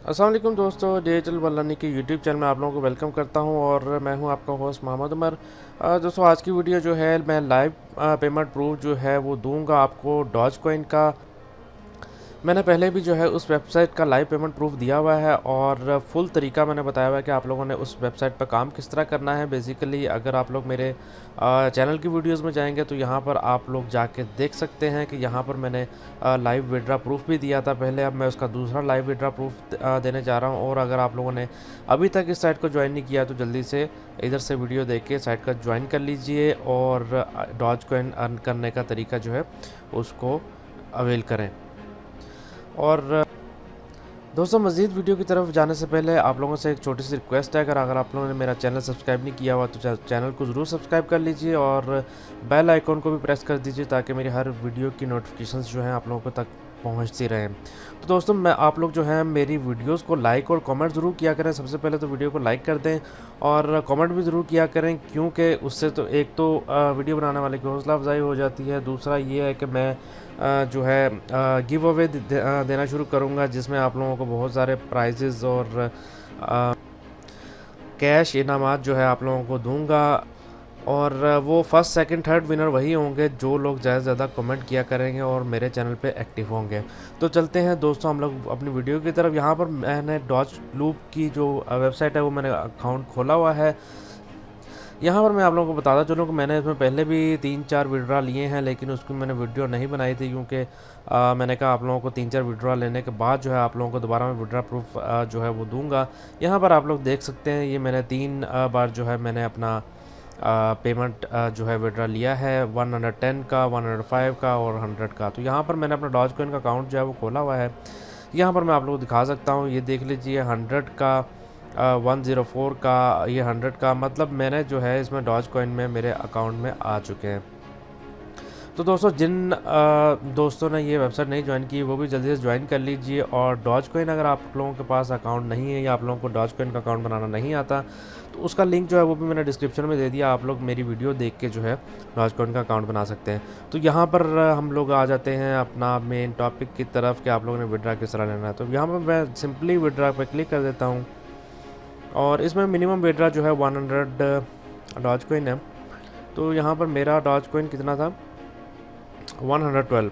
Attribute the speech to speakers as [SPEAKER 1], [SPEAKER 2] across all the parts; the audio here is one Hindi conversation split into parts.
[SPEAKER 1] अस्सलाम वालेकुम दोस्तों, डिजिटल बल्लानी के यूट्यूब चैनल में आप लोगों को वेलकम करता हूं और मैं हूं आपका होस्ट मोहम्मद उमर। दोस्तों, आज की वीडियो जो है मैं लाइव पेमेंट प्रूफ जो है वो दूंगा आपको डॉज कॉइन का। मैंने पहले भी जो है उस वेबसाइट का लाइव पेमेंट प्रूफ दिया हुआ है और फुल तरीका मैंने बताया हुआ है कि आप लोगों ने उस वेबसाइट पर काम किस तरह करना है। बेसिकली अगर आप लोग मेरे चैनल की वीडियोस में जाएंगे तो यहाँ पर आप लोग जाके देख सकते हैं कि यहाँ पर मैंने लाइव विड्रा प्रूफ भी दिया था पहले। अब मैं उसका दूसरा लाइव विड्रा प्रूफ देने जा रहा हूँ। और अगर आप लोगों ने अभी तक इस साइट को ज्वाइन नहीं किया तो जल्दी से इधर से वीडियो देख के साइट का ज्वाइन कर लीजिए और डॉज कॉइन अर्न करने का तरीका जो है उसको अवेल करें। और दोस्तों, मज़ीद वीडियो की तरफ जाने से पहले आप लोगों से एक छोटी सी रिक्वेस्ट है। अगर आप लोगों ने मेरा चैनल सब्सक्राइब नहीं किया हुआ तो चैनल को ज़रूर सब्सक्राइब कर लीजिए और बेल आइकॉन को भी प्रेस कर दीजिए ताकि मेरी हर वीडियो की नोटिफिकेशंस जो हैं आप लोगों तक पहुंचती रहें। तो दोस्तों, मैं आप लोग जो हैं मेरी वीडियोस को लाइक और कमेंट ज़रूर किया करें। सबसे पहले तो वीडियो को लाइक कर दें और कमेंट भी ज़रूर किया करें, क्योंकि उससे तो एक तो वीडियो बनाने वाले की हौसला अफजाई हो जाती है। दूसरा ये है कि मैं जो है गिव अवे देना शुरू करूँगा, जिसमें आप लोगों को बहुत सारे प्राइजेज़ और कैश इनामात जो है आप लोगों को दूंगा। और वो फर्स्ट सेकंड थर्ड विनर वही होंगे जो लोग ज़्यादा से ज़्यादा कमेंट किया करेंगे और मेरे चैनल पे एक्टिव होंगे। तो चलते हैं दोस्तों हम लोग अपनी वीडियो की तरफ। यहाँ पर मैंने डॉज लूप की जो वेबसाइट है वो मैंने अकाउंट खोला हुआ है। यहाँ पर मैं आप लोगों को बताता चलूँ कि मैंने इसमें पहले भी 3-4 विड्रा लिए हैं, लेकिन उसकी मैंने वीडियो नहीं बनाई थी क्योंकि मैंने कहा आप लोगों को 3-4 विड्रा लेने के बाद जो है आप लोगों को दोबारा मैं विड्रा प्रूफ जो है वो दूंगा। यहाँ पर आप लोग देख सकते हैं, ये मैंने 3 बार जो है मैंने अपना पेमेंट जो है विड्रा लिया है, 110 का, 105 का और 100 का। तो यहाँ पर मैंने अपना डॉज कॉइन का अकाउंट जो है वो खोला हुआ है। यहाँ पर मैं आप लोगों को दिखा सकता हूँ, ये देख लीजिए 100 का, 104 का, ये 100 का, मतलब मैंने जो है इसमें डॉज कॉइन में मेरे अकाउंट में आ चुके हैं। तो दोस्तों, जिन दोस्तों ने ये वेबसाइट नहीं ज्वाइन की वो भी जल्दी से ज्वाइन कर लीजिए। और डॉज कॉइन अगर आप लोगों के पास अकाउंट नहीं है या आप लोगों को डॉज कॉइन का अकाउंट बनाना नहीं आता तो उसका लिंक जो है वो भी मैंने डिस्क्रिप्शन में दे दिया। आप लोग मेरी वीडियो देख के जो है डॉज कॉइन का अकाउंट बना सकते हैं। तो यहाँ पर हम लोग आ जाते हैं अपना मेन टॉपिक की तरफ कि आप लोगों ने विड्रा किस तरह लेना है। तो यहाँ पर मैं सिंपली विड्रा पर क्लिक कर देता हूँ और इसमें मिनिमम विड्रा जो है 100 डॉज कॉइन है। तो यहाँ पर मेरा डॉज कॉइन कितना था, 112।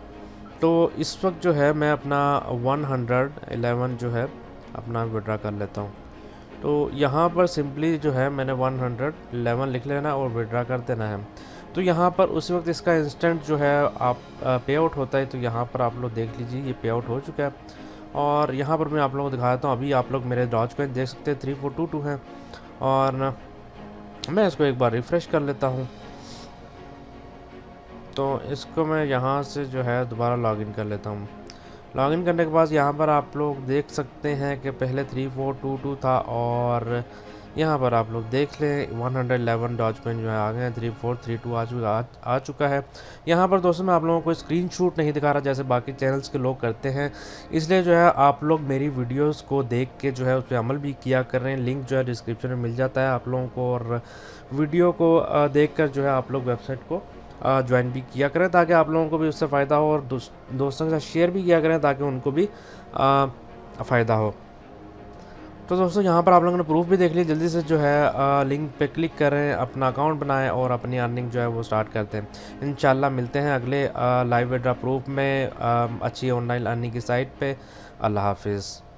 [SPEAKER 1] तो इस वक्त जो है मैं अपना 111 जो है अपना विड्रा कर लेता हूँ। तो यहाँ पर सिंपली जो है मैंने 111 लिख लेना और विड्रा कर देना है। तो यहाँ पर उसी वक्त इसका इंस्टेंट जो है आप पे आउट होता है। तो यहाँ पर आप लोग देख लीजिए ये पे आउट हो चुका है। और यहाँ पर मैं आप लोगों को दिखा देता हूँ, अभी आप लोग मेरे डॉज कॉइन देख सकते हैं 3422 हैं। और मैं इसको एक बार रिफ़्रेश कर लेता हूँ। तो इसको मैं यहाँ से जो है दोबारा लॉगिन कर लेता हूँ। लॉगिन करने के बाद यहाँ पर आप लोग देख सकते हैं कि पहले 3422 था और यहाँ पर आप लोग देख लें 111 डॉज कॉइन जो है आ गए हैं, 3432 आ चुका है। यहाँ पर दोस्तों मैं आप लोगों को स्क्रीनशॉट नहीं दिखा रहा जैसे बाकी चैनल्स के लोग करते हैं, इसलिए जो है आप लोग मेरी वीडियोस को देख के जो है उस पर अमल भी किया कर रहे हैं। लिंक जो है डिस्क्रिप्शन में मिल जाता है आप लोगों को। और वीडियो को देख कर जो है आप लोग वेबसाइट को ज्वाइन भी किया करें ताकि आप लोगों को भी उससे फ़ायदा हो और दोस्तों के साथ शेयर भी किया करें ताकि उनको भी फ़ायदा हो। तो दोस्तों, यहाँ पर आप लोगों ने प्रूफ भी देख लिया। जल्दी से जो है लिंक पे क्लिक करें, अपना अकाउंट बनाएं और अपनी अर्निंग जो है वो स्टार्ट करते हैं। इंशाल्लाह मिलते हैं अगले लाइव विड्रा प्रूफ में अच्छी ऑनलाइन अर्निंग की साइट पे। अल्लाह हाफिज़।